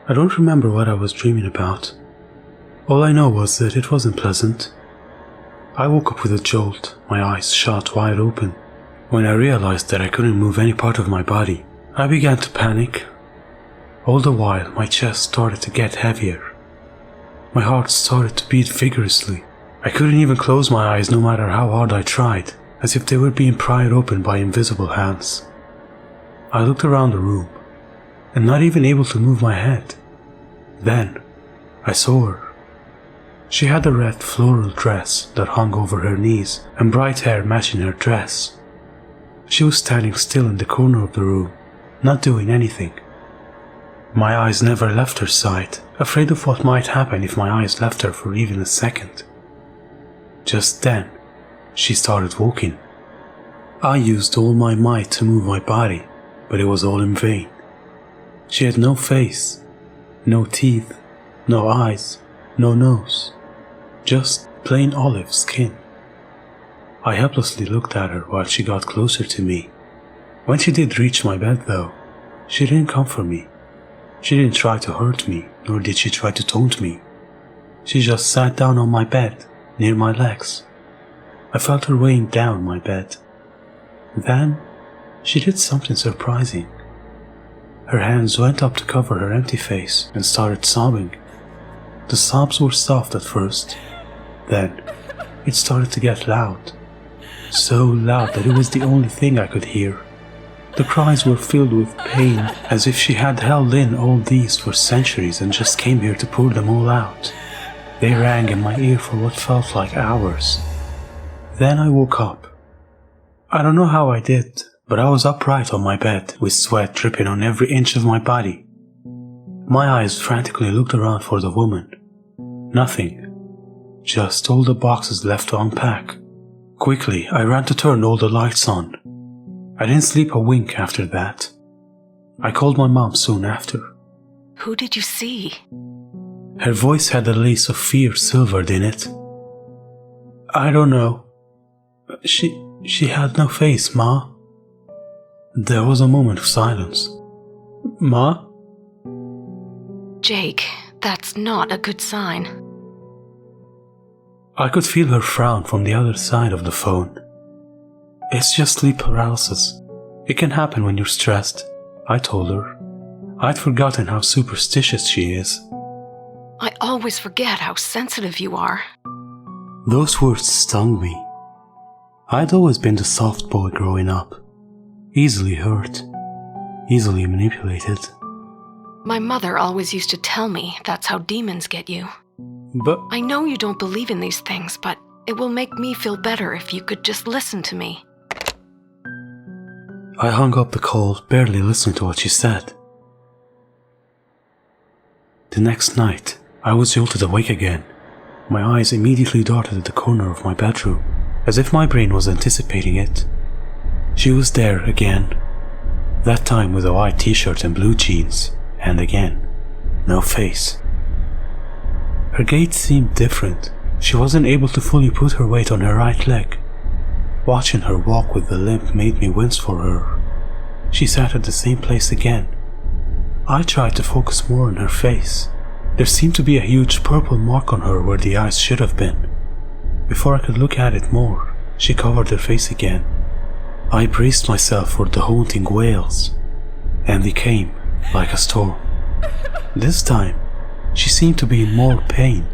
I don't remember what I was dreaming about. All I know was that it wasn't pleasant. I woke up with a jolt, my eyes shot wide open. When I realized that I couldn't move any part of my body, I began to panic. All the while, my chest started to get heavier. My heart started to beat vigorously. I couldn't even close my eyes no matter how hard I tried, as if they were being pried open by invisible hands. I looked around the room, and not even able to move my head. Then, I saw her. She had a red floral dress that hung over her knees and bright hair matching her dress. She was standing still in the corner of the room, not doing anything. My eyes never left her side, afraid of what might happen if my eyes left her for even a second. Just then, she started walking. I used all my might to move my body, but it was all in vain. She had no face, no teeth, no eyes, no nose, just plain olive skin. I helplessly looked at her while she got closer to me. When she did reach my bed though, she didn't come for me. She didn't try to hurt me, nor did she try to taunt me. She just sat down on my bed, near my legs. I felt her weighing down my bed. Then, she did something surprising. Her hands went up to cover her empty face and started sobbing. The sobs were soft at first. Then, it started to get loud. So loud that it was the only thing I could hear. The cries were filled with pain, as if she had held in all these for centuries and just came here to pour them all out. They rang in my ear for what felt like hours. Then I woke up. I don't know how I did, but I was upright on my bed, with sweat dripping on every inch of my body. My eyes frantically looked around for the woman. Nothing. Just all the boxes left to unpack. Quickly, I ran to turn all the lights on. I didn't sleep a wink after that. I called my mom soon after. Who did you see? Her voice had a lace of fear silvered in it. I don't know. She had no face, Ma. There was a moment of silence. Ma? Jake, that's not a good sign. I could feel her frown from the other side of the phone. It's just sleep paralysis. It can happen when you're stressed, I told her. I'd forgotten how superstitious she is. I always forget how sensitive you are. Those words stung me. I'd always been the soft boy growing up. Easily hurt. Easily manipulated. My mother always used to tell me that's how demons get you. But I know you don't believe in these things, but it will make me feel better if you could just listen to me. I hung up the call, barely listening to what she said. The next night, I was jolted awake again. My eyes immediately darted at the corner of my bedroom, as if my brain was anticipating it. She was there again, that time with a white t-shirt and blue jeans, and again, no face. Her gait seemed different. She wasn't able to fully put her weight on her right leg. Watching her walk with the limp made me wince for her. She sat at the same place again. I tried to focus more on her face. There seemed to be a huge purple mark on her where the eyes should have been. Before I could look at it more, she covered her face again. I braced myself for the haunting wails, and they came like a storm. This time, she seemed to be in more pain.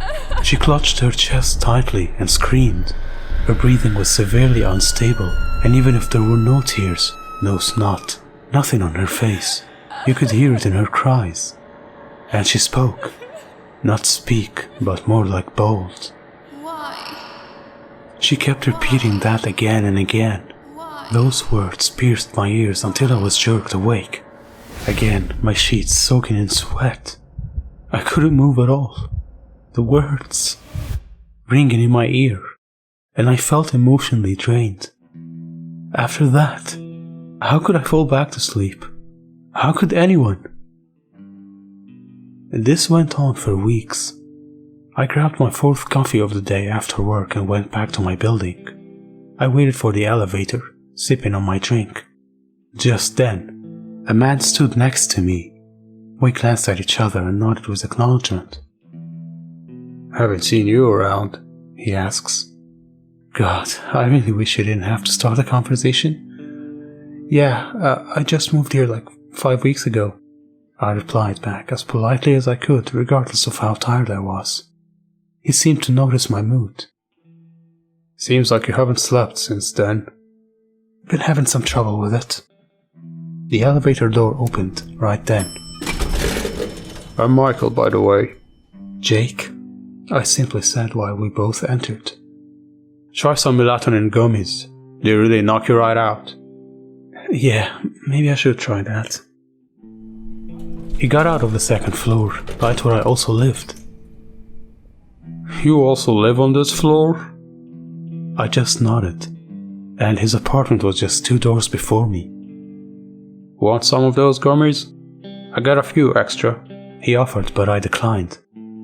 She clutched her chest tightly and screamed. Her breathing was severely unstable, and even if there were no tears, no snot, nothing on her face, you could hear it in her cries. And she spoke. Not speak, but more like bold. Why? She kept repeating that again and again. Those words pierced my ears until I was jerked awake. Again, my sheets soaking in sweat. I couldn't move at all. The words ringing in my ear, and I felt emotionally drained. After that, how could I fall back to sleep? How could anyone? This went on for weeks. I grabbed my fourth coffee of the day after work and went back to my building. I waited for the elevator, sipping on my drink. Just then, a man stood next to me. We glanced at each other and nodded with acknowledgement. "Haven't seen you around," he asks. God, I really wish I didn't have to start a conversation. "Yeah, I just moved here like 5 weeks ago," I replied back as politely as I could, regardless of how tired I was. He seemed to notice my mood. "Seems like you haven't slept since then." "Been having some trouble with it." The elevator door opened right then. "I'm Michael, by the way." "Jake?" I simply said while we both entered. "Try some melatonin gummies. They really knock you right out." "Yeah, maybe I should try that." He got out of the second floor, right where I also lived. "You also live on this floor?" I just nodded, and his apartment was just 2 doors before me. "Want some of those gummies? I got a few extra." He offered, but I declined.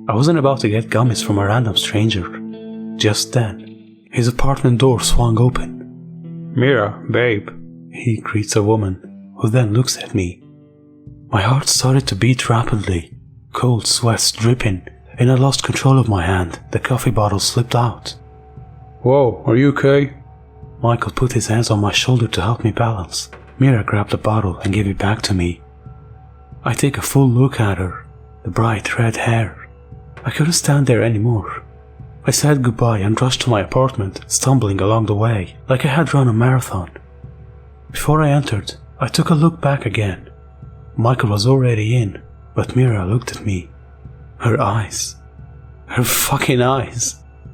I wasn't about to get gummies from a random stranger. Just then, his apartment door swung open. "Mira, babe," he greets a woman, who then looks at me. My heart started to beat rapidly, cold sweats dripping, and I lost control of my hand. The coffee bottle slipped out. "Whoa, are you okay?" Michael put his hands on my shoulder to help me balance. Mira grabbed the bottle and gave it back to me. I take a full look at her, the bright red hair. I couldn't stand there anymore. I said goodbye and rushed to my apartment, stumbling along the way, like I had run a marathon. Before I entered, I took a look back again. Michael was already in, but Mira looked at me. Her eyes. Her fucking eyes.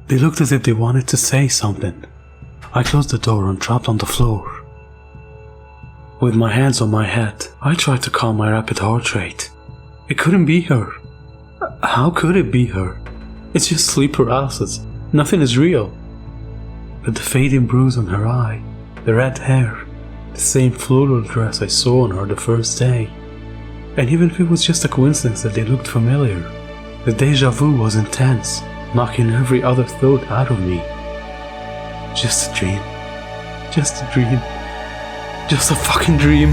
They looked as if they wanted to say something. I closed the door and dropped on the floor. With my hands on my head, I tried to calm my rapid heart rate. It couldn't be her. How could it be her? It's just sleep paralysis. Nothing is real. But the fading bruise on her eye, the red hair, the same floral dress I saw on her the first day. And even if it was just a coincidence that they looked familiar, the deja vu was intense, knocking every other thought out of me. Just a dream. Just a dream. Just a fucking dream.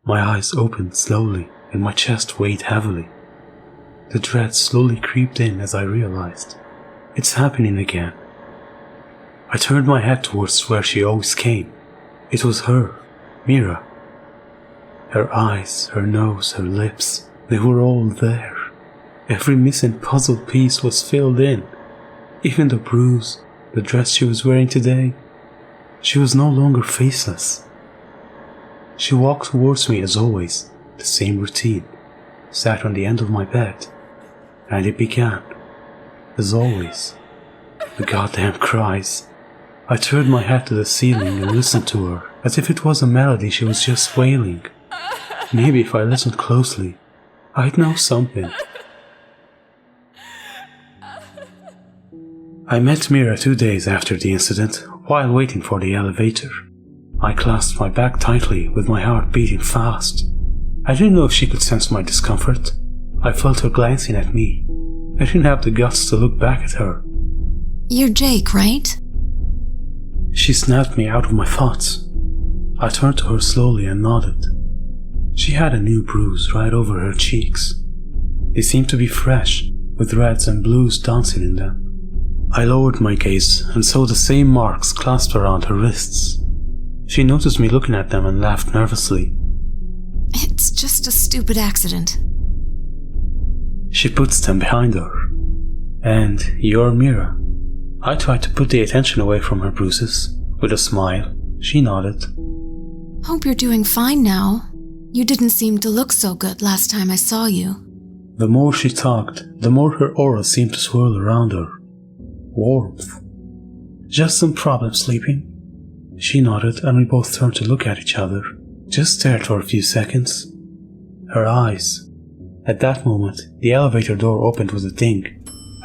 My eyes opened slowly and my chest weighed heavily. The dread slowly creeped in as I realized. It's happening again. I turned my head towards where she always came. It was her, Mira. Her eyes, her nose, her lips, they were all there. Every missing puzzle piece was filled in. Even the bruise, the dress she was wearing today. She was no longer faceless. She walked towards me as always, the same routine, sat on the end of my bed, and it began, as always, the goddamn cries. I turned my head to the ceiling and listened to her, as if it was a melody she was just wailing. Maybe if I listened closely, I'd know something. I met Mira 2 days after the incident, while waiting for the elevator. I clasped my back tightly with my heart beating fast. I didn't know if she could sense my discomfort. I felt her glancing at me. I didn't have the guts to look back at her. "You're Jake, right?" She snapped me out of my thoughts. I turned to her slowly and nodded. She had a new bruise right over her cheeks. They seemed to be fresh, with reds and blues dancing in them. I lowered my gaze and saw the same marks clasped around her wrists. She noticed me looking at them and laughed nervously. "It's just a stupid accident." She puts them behind her. "And you're Mira." I tried to put the attention away from her bruises. With a smile, she nodded. "Hope you're doing fine now. You didn't seem to look so good last time I saw you." The more she talked, the more her aura seemed to swirl around her. Warmth. "Just some problem sleeping." She nodded and we both turned to look at each other. Just stared for a few seconds. Her eyes. At that moment, the elevator door opened with a ding.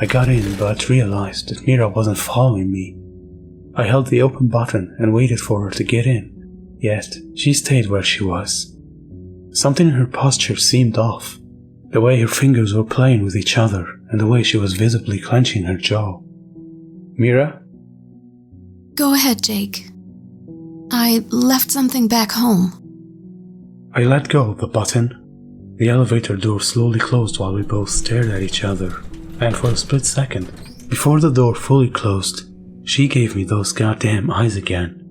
I got in but realized that Mira wasn't following me. I held the open button and waited for her to get in, yet she stayed where she was. Something in her posture seemed off, the way her fingers were playing with each other and the way she was visibly clenching her jaw. "Mira?" "Go ahead, Jake." I left something back home. I let go of the button. The elevator door slowly closed while we both stared at each other, and for a split second, before the door fully closed, she gave me those goddamn eyes again.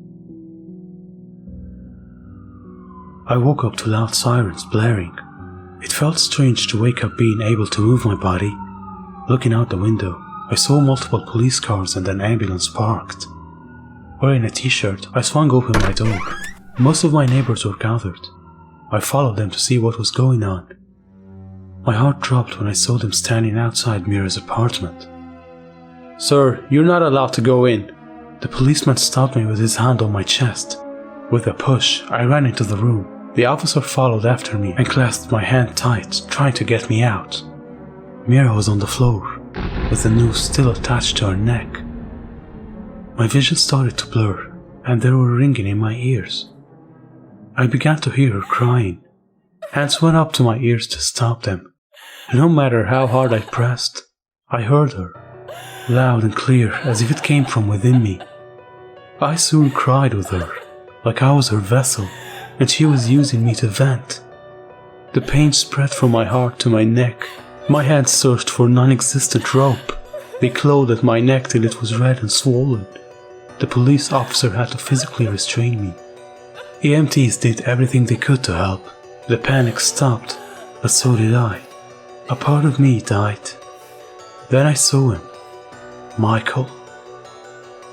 I woke up to loud sirens blaring. It felt strange to wake up being able to move my body. Looking out the window, I saw multiple police cars and an ambulance parked. Wearing a t-shirt, I swung open my door. Most of my neighbors were gathered. I followed them to see what was going on. My heart dropped when I saw them standing outside Mira's apartment. Sir, you're not allowed to go in. The policeman stopped me with his hand on my chest. With a push, I ran into the room. The officer followed after me and clasped my hand tight, trying to get me out. Mira was on the floor, with the noose still attached to her neck. My vision started to blur, and they were ringing in my ears. I began to hear her crying. Hands went up to my ears to stop them. No matter how hard I pressed, I heard her, loud and clear as if it came from within me. I soon cried with her, like I was her vessel, and she was using me to vent. The pain spread from my heart to my neck. My hands searched for non-existent rope. They clawed at my neck till it was red and swollen. The police officer had to physically restrain me. EMTs did everything they could to help. The panic stopped, but so did I. A part of me died. Then I saw him, Michael,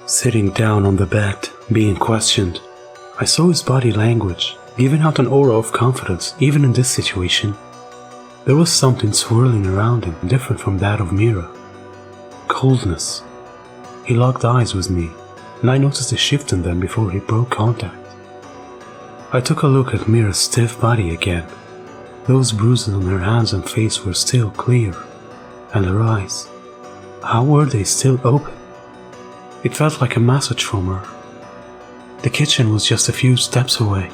sitting down on the bed, being questioned. I saw his body language, giving out an aura of confidence, even in this situation. There was something swirling around him, different from that of Mira. Coldness. He locked eyes with me, and I noticed a shift in them before he broke contact. I took a look at Mira's stiff body again. Those bruises on her hands and face were still clear, and her eyes, how were they still open? It felt like a message from her. The kitchen was just a few steps away,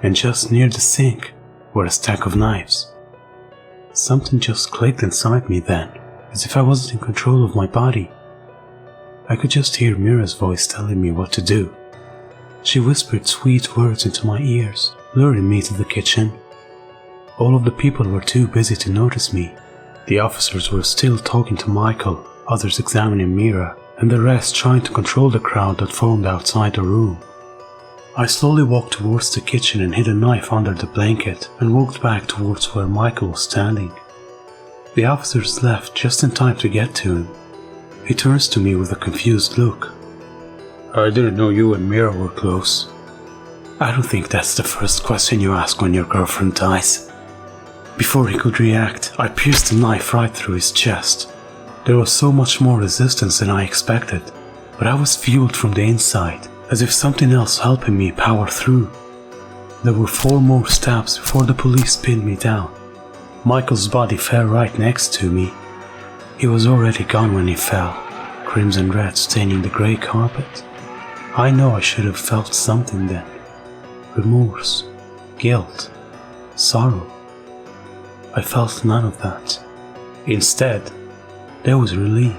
and just near the sink were a stack of knives. Something just clicked inside me then, as if I wasn't in control of my body. I could just hear Mira's voice telling me what to do. She whispered sweet words into my ears, luring me to the kitchen. All of the people were too busy to notice me. The officers were still talking to Michael, others examining Mira, and the rest trying to control the crowd that formed outside the room. I slowly walked towards the kitchen and hid a knife under the blanket and walked back towards where Michael was standing. The officers left just in time to get to him. He turns to me with a confused look. I didn't know you and Mira were close. I don't think that's the first question you ask when your girlfriend dies. Before he could react, I pierced the knife right through his chest. There was so much more resistance than I expected, but I was fueled from the inside, as if something else helping me power through. There were 4 more stabs before the police pinned me down. Michael's body fell right next to me. He was already gone when he fell, crimson red staining the grey carpet. I know I should have felt something then. Remorse, guilt, sorrow. I felt none of that. Instead, there was relief.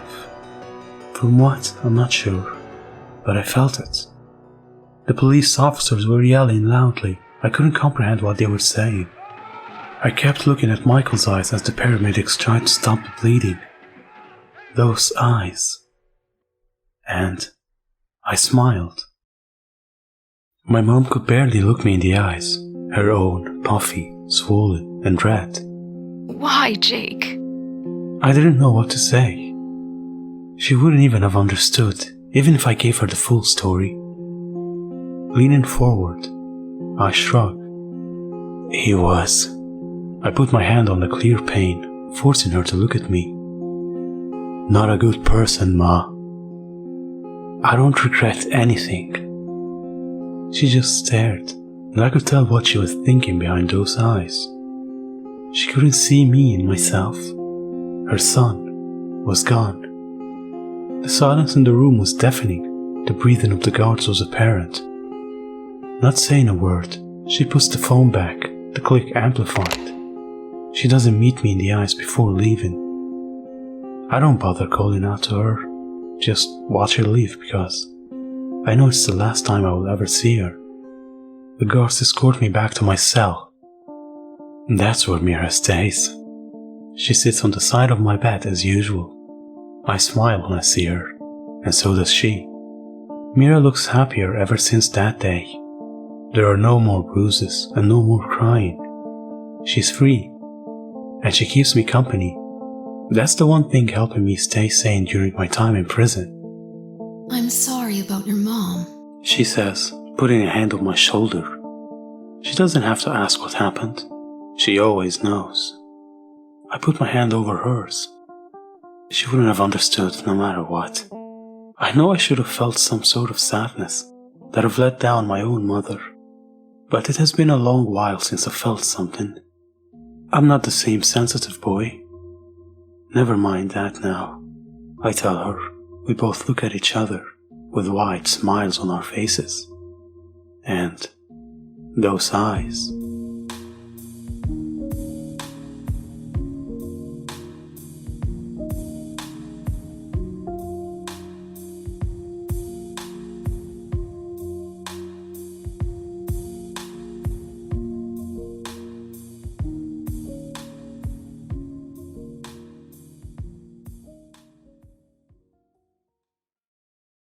From what, I'm not sure, but I felt it. The police officers were yelling loudly. I couldn't comprehend what they were saying. I kept looking at Michael's eyes as the paramedics tried to stop the bleeding. Those eyes. And I smiled. My mom could barely look me in the eyes, her own puffy, swollen, and red. Why, Jake? I didn't know what to say. She wouldn't even have understood, even if I gave her the full story. Leaning forward, I shrugged. He was. I put my hand on the clear pane, forcing her to look at me. Not a good person, Ma. I don't regret anything. She just stared, and I could tell what she was thinking behind those eyes. She couldn't see me and myself. Her son was gone. The silence in the room was deafening. The breathing of the guards was apparent. Not saying a word, she puts the phone back, the click amplified. She doesn't meet me in the eyes before leaving. I don't bother calling out to her, just watch her leave because I know it's the last time I will ever see her. The guards escort me back to my cell. That's where Mira stays. She sits on the side of my bed as usual. I smile when I see her, and so does she. Mira looks happier ever since that day. There are no more bruises and no more crying. She's free, and she keeps me company. That's the one thing helping me stay sane during my time in prison. I'm sorry about your mom, She says, putting a hand on my shoulder. She doesn't have to ask what happened. She always knows. I put my hand over hers. She wouldn't have understood no matter what. I know I should have felt some sort of sadness that have let down my own mother, but it has been a long while since I felt something. I'm not the same sensitive boy. Never mind that now, I tell her. We both look at each other with wide smiles on our faces. And those eyes.